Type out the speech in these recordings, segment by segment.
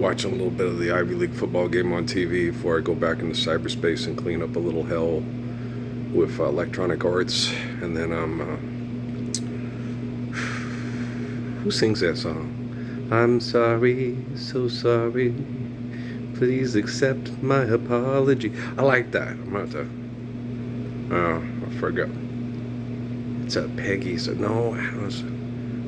watching a little bit of the Ivy League football game on TV before I go back into cyberspace and clean up a little hell with Electronic Arts. And then who sings that song? I'm sorry, so sorry. Please accept my apology. I like that. I'm about to. Oh, I forgot. It's a Peggy. So no, it's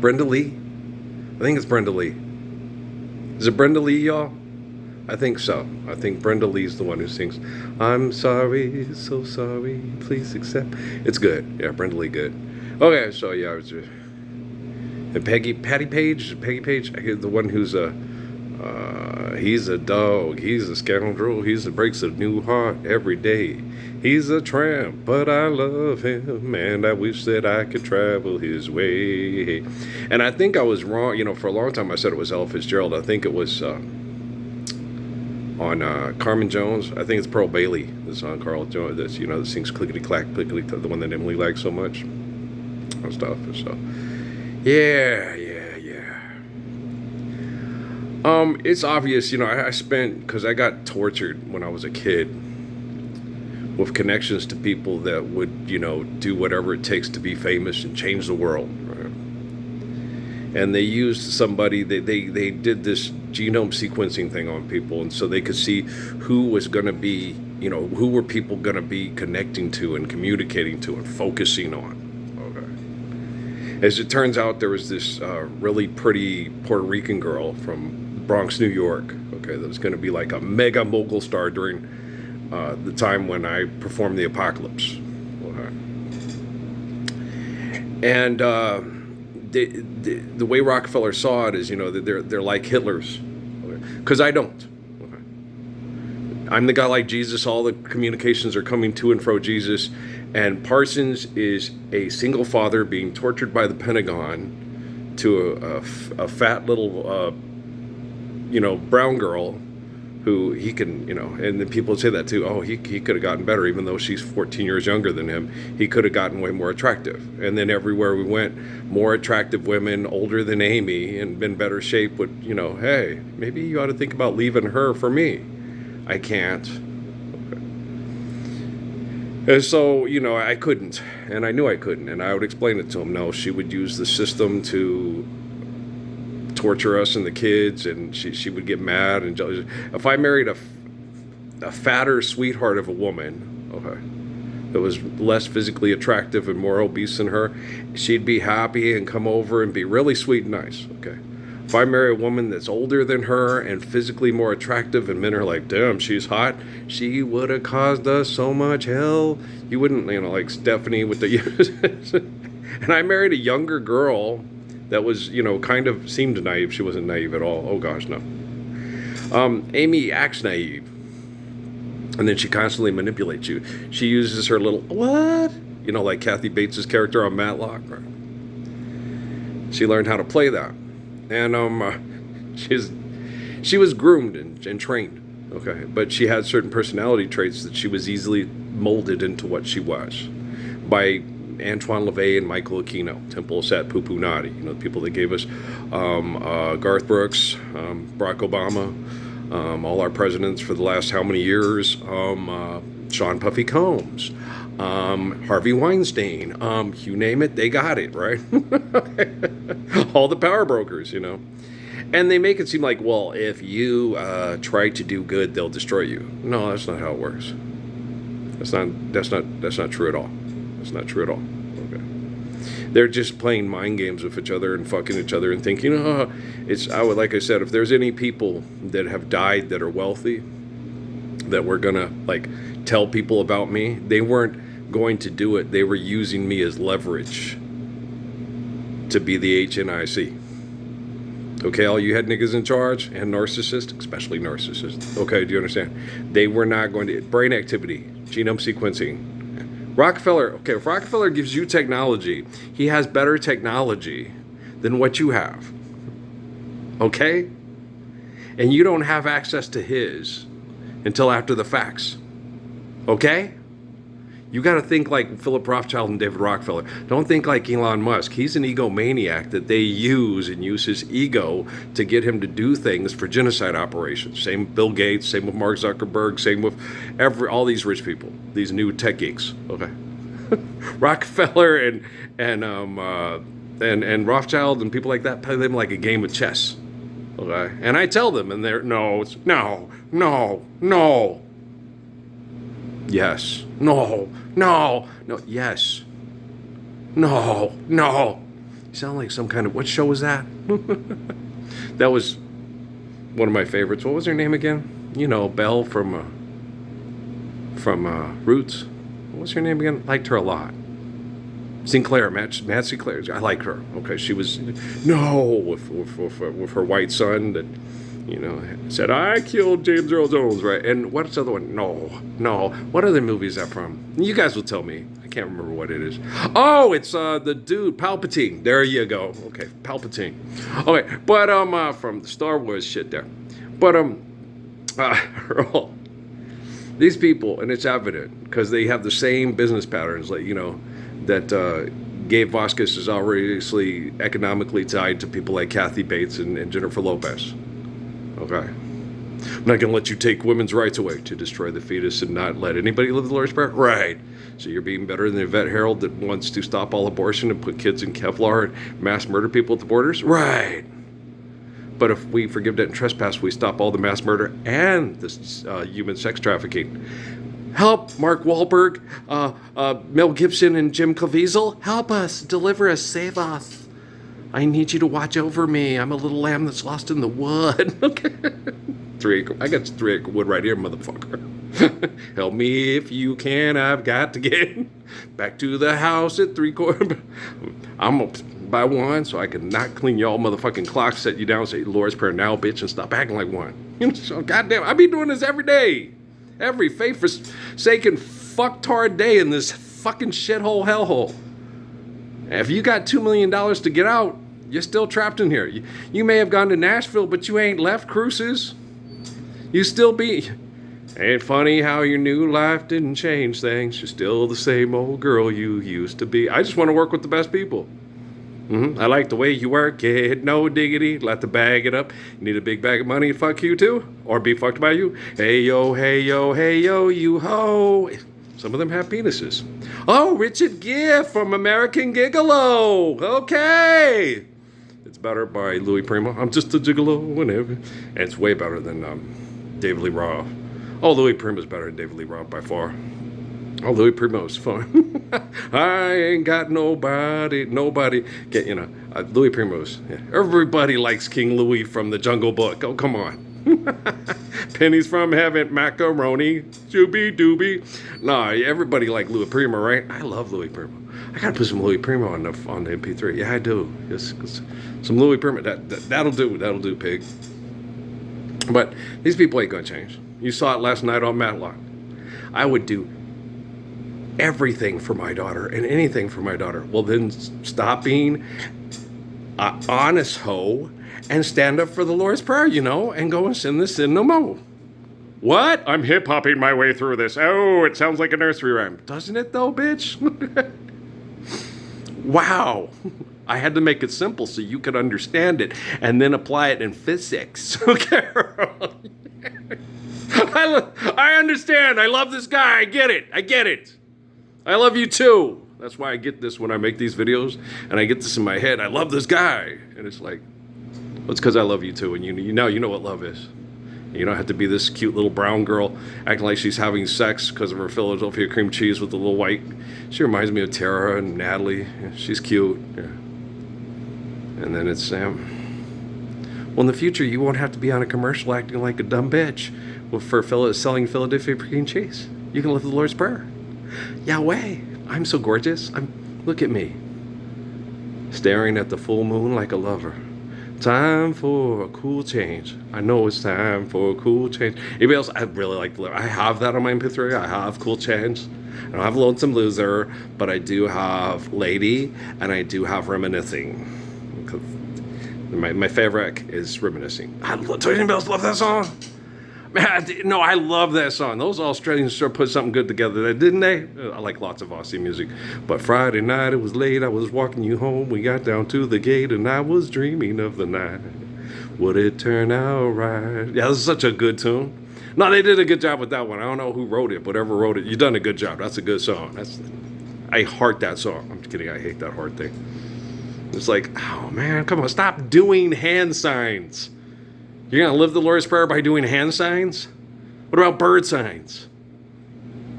Brenda Lee. I think it's Brenda Lee. Is it Brenda Lee, y'all? I think so. I think Brenda Lee's the one who sings, I'm sorry, so sorry, please accept. It's good. Yeah, Brenda Lee, good. Okay, so yeah, I was and Peggy Page, the one who's he's a dog, he's a scoundrel, breaks a new heart every day. He's a tramp, but I love him, and I wish that I could travel his way. And I think I was wrong, for a long time I said it was Ella Fitzgerald. I think it was on Carmen Jones. I think it's Pearl Bailey, the song Carl Jones, that sings Clickety Clack, Clickety, the one that Emily likes so much. And stuff, so. Yeah. It's obvious, I spent, because I got tortured when I was a kid with connections to people that would, do whatever it takes to be famous and change the world. Right? And they used somebody, they did this genome sequencing thing on people, and so they could see who was going to be, who were people going to be connecting to and communicating to and focusing on. As it turns out, there was this really pretty Puerto Rican girl from Bronx, New York, that was going to be like a mega mogul star during the time when I performed The Apocalypse. Okay. And the way Rockefeller saw it is, that they're like Hitler's, because I don't. Okay. I'm the guy like Jesus. All the communications are coming to and fro Jesus. And Parsons is a single father being tortured by the Pentagon to a fat little, brown girl who he can, and then people say that too. Oh, he could have gotten better, even though she's 14 years younger than him. He could have gotten way more attractive. And then everywhere we went, more attractive women, older than Amy, and in better shape would, hey, maybe you ought to think about leaving her for me. I can't. And so, I couldn't, and I knew I couldn't, and I would explain it to him. No, she would use the system to torture us and the kids, and she would get mad and jealous. If I married a fatter sweetheart of a woman, that was less physically attractive and more obese than her, she'd be happy and come over and be really sweet and nice, If I marry a woman that's older than her and physically more attractive, and men are like, damn, she's hot, she would have caused us so much hell. You wouldn't, like Stephanie with the... And I married a younger girl that was, kind of seemed naive. She wasn't naive at all. Oh, gosh, no. Amy acts naive. And then she constantly manipulates you. She uses her little, what? Like Kathy Bates' character on Matlock. Right? She learned how to play that. And she was groomed and trained, but she had certain personality traits that she was easily molded into what she was by Antoine LaVey and Michael Aquino, Temple Sat Pupu Nadi, the people that gave us Garth Brooks, Barack Obama, all our presidents for the last how many years, Sean Puffy Combs, Harvey Weinstein, you name it, they got it, right? All the power brokers, And they make it seem like, well, if you try to do good, they'll destroy you. No, that's not how it works. That's not true at all. That's not true at all. They're just playing mind games with each other and fucking each other and thinking, like I said, if there's any people that have died that are wealthy, that were gonna tell people about me, they weren't going to do it. They were using me as leverage to be the HNIC. Okay, all you had niggas in charge and narcissists, especially narcissists. Okay, do you understand? They were not going to. Brain activity, genome sequencing. Rockefeller, if Rockefeller gives you technology, he has better technology than what you have. Okay? And you don't have access to his until after the facts. Okay? You got to think like Philip Rothschild and David Rockefeller. Don't think like Elon Musk. He's an egomaniac that they use his ego to get him to do things for genocide operations. Same with Bill Gates, same with Mark Zuckerberg, same with all these rich people, these new tech geeks. Okay, Rockefeller and Rothschild and people like that play them like a game of chess. Okay, and I tell them, and they're no, yes, no, yes, no. You sound like some kind of, what show was that? That was one of my favorites. What was her name again? You know, Belle from Roots. What was her name again? Liked her a lot. Sinclair, Matt Sinclair. I like her. Okay, she was with her white son that, you know, said I killed James Earl Jones, right? And what's the other one? No. What other movie is that from? You guys will tell me. I can't remember what it is. Oh, it's the dude Palpatine. There you go. Okay, Palpatine. Okay, but from the Star Wars shit there. But Earl, these people, and it's evident because they have the same business patterns, like, you know, that Gabe Vasquez is obviously economically tied to people like Kathy Bates and Jennifer Lopez. Okay. I'm not going to let you take women's rights away to destroy the fetus and not let anybody live the Lord's Prayer? Right. So you're being better than the Yvette Herald that wants to stop all abortion and put kids in Kevlar and mass murder people at the borders? Right. But if we forgive debt and trespass, we stop all the mass murder and this human sex trafficking. Help, Mark Wahlberg, Mel Gibson, and Jim Caviezel. Help us, deliver us, save us. I need you to watch over me. I'm a little lamb that's lost in the wood. Okay. I got 3 acre wood right here, motherfucker. Help me if you can. I've got to get back to the house at 3/4. I'm going to buy one so I can not clean y'all motherfucking clocks, set you down, say Lord's Prayer now, bitch, and stop acting like one. You know, so goddamn, I be doing this every day. Every faith-forsaken fucktard day in this fucking shithole hellhole. If you got $2 million to get out, you're still trapped in here. You may have gone to Nashville, but you ain't left Cruces. You still be. Ain't funny how your new life didn't change things. You're still the same old girl you used to be. I just want to work with the best people. I like the way you work it, no diggity, let the bag it up. You need a big bag of money, fuck you too, or be fucked by you. Hey yo, you ho. Some of them have penises. Oh, Richard Gere from American Gigolo. Okay. It's better by Louis Prima. I'm just a gigolo, whenever. And it's way better than David Lee Roth. Oh, Louis Prima's better than David Lee Roth by far. Oh, Louis Primo's fun. I ain't got nobody. Get, you know, Louis Primo's. Yeah. Everybody likes King Louis from the Jungle Book. Oh, come on. Pennies from heaven, macaroni, doobie doobie. Nah, everybody like Louis Primo, right? I love Louis Primo. I gotta put some Louis Primo on the MP3. Yeah, I do. Yes, some Louis Primo. That'll do, pig. But these people ain't gonna change. You saw it last night on Matlock. I would do everything for my daughter and anything for my daughter. Well, then stop being an honest hoe and stand up for the Lord's Prayer, you know, and go and sin the sin no more. What? I'm hip-hopping my way through this. Oh, it sounds like a nursery rhyme. Doesn't it though, bitch? Wow. I had to make it simple so you could understand it and then apply it in physics. Okay. I understand. I love this guy. I get it. I love you too. That's why I get this when I make these videos and I get this in my head. I love this guy. And it's like, well, it's because I love you too. And you know what love is. You don't have to be this cute little brown girl acting like she's having sex because of her Philadelphia cream cheese with the little white. She reminds me of Tara and Natalie. Yeah, she's cute. Yeah. And then it's well, in the future, you won't have to be on a commercial acting like a dumb bitch for selling Philadelphia cream cheese. You can live the Lord's Prayer. Yahweh, I'm so gorgeous. Look at me. Staring at the full moon like a lover. Time for a cool change. I know it's time for a cool change. Anybody else? I really like the I have that on my MP3. I have Cool Change. I don't have Lonesome Loser, but I do have Lady, and I do have Reminiscing. My favorite is Reminiscing. Don't anybody else love that song? Man, no, I love that song. Those Australians sure put something good together, didn't they? I like lots of Aussie music. But Friday night, it was late. I was walking you home. We got down to the gate, and I was dreaming of the night. Would it turn out right? Yeah, this is such a good tune. No, they did a good job with that one. I don't know who wrote it, whatever wrote it. You done a good job. That's a good song. I heart that song. I'm kidding. I hate that heart thing. It's like, oh man, come on, stop doing hand signs. You're gonna live the Lord's Prayer by doing hand signs? What about bird signs?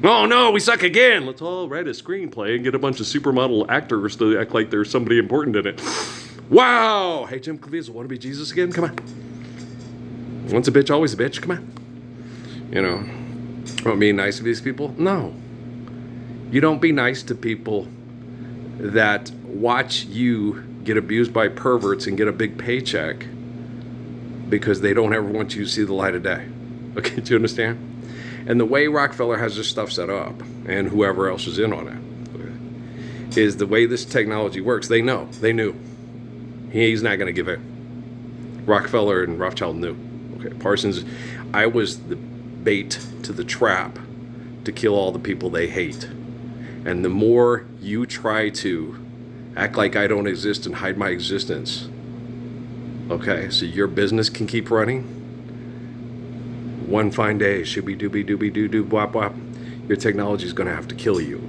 Oh no, we suck again. Let's all write a screenplay and get a bunch of supermodel actors to act like there's somebody important in it. Wow! Hey, Jim Caviezel, want to be Jesus again? Come on. Once a bitch, always a bitch. Come on. You know, want being nice to these people? No. You don't be nice to people that watch you get abused by perverts and get a big paycheck because they don't ever want you to see the light of day. Okay, do you understand? And the way Rockefeller has this stuff set up, and whoever else is in on it, is the way this technology works. They know. They knew. He's not going to give in. Rockefeller and Rothschild knew. Okay, Parsons, I was the bait to the trap to kill all the people they hate. And the more you try to act like I don't exist and hide my existence, okay, so your business can keep running, one fine day, shooby dooby dooby doo doo bwop bwop, your technology is going to have to kill you.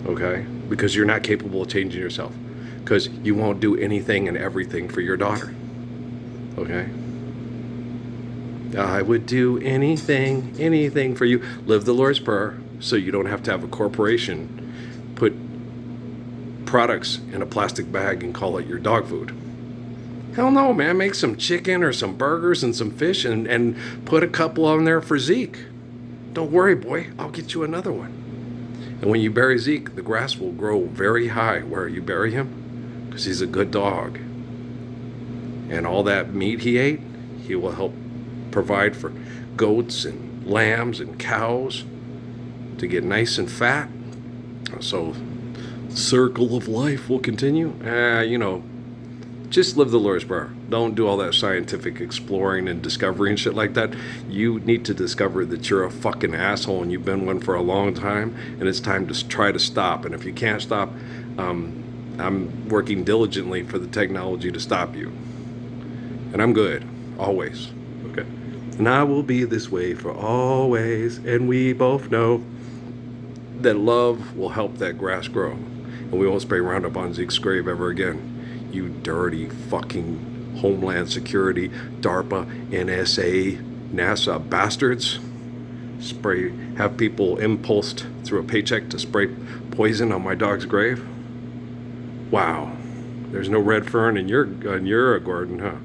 Okay? Because you're not capable of changing yourself. Because you won't do anything and everything for your daughter. Okay? I would do anything for you. Live the Lord's Prayer so you don't have to have a corporation put products in a plastic bag and call it your dog food. Hell no, man. Make some chicken or some burgers and some fish and put a couple on there for Zeke. Don't worry, boy. I'll get you another one. And when you bury Zeke, the grass will grow very high where you bury him because he's a good dog. And all that meat he ate, he will help provide for goats and lambs and cows to get nice and fat. So, circle of life will continue. Just live the Lord's Prayer. Don't do all that scientific exploring and discovery and shit like that. You need to discover that you're a fucking asshole and you've been one for a long time, and it's time to try to stop. And if you can't stop, I'm working diligently for the technology to stop you. And I'm good, always. Okay. And I will be this way for always. And we both know that love will help that grass grow. And we won't spray Roundup on Zeke's grave ever again. You dirty fucking Homeland Security, DARPA, NSA, NASA bastards. Have people impulsed through a paycheck to spray poison on my dog's grave. Wow. There's no red fern in your garden, huh?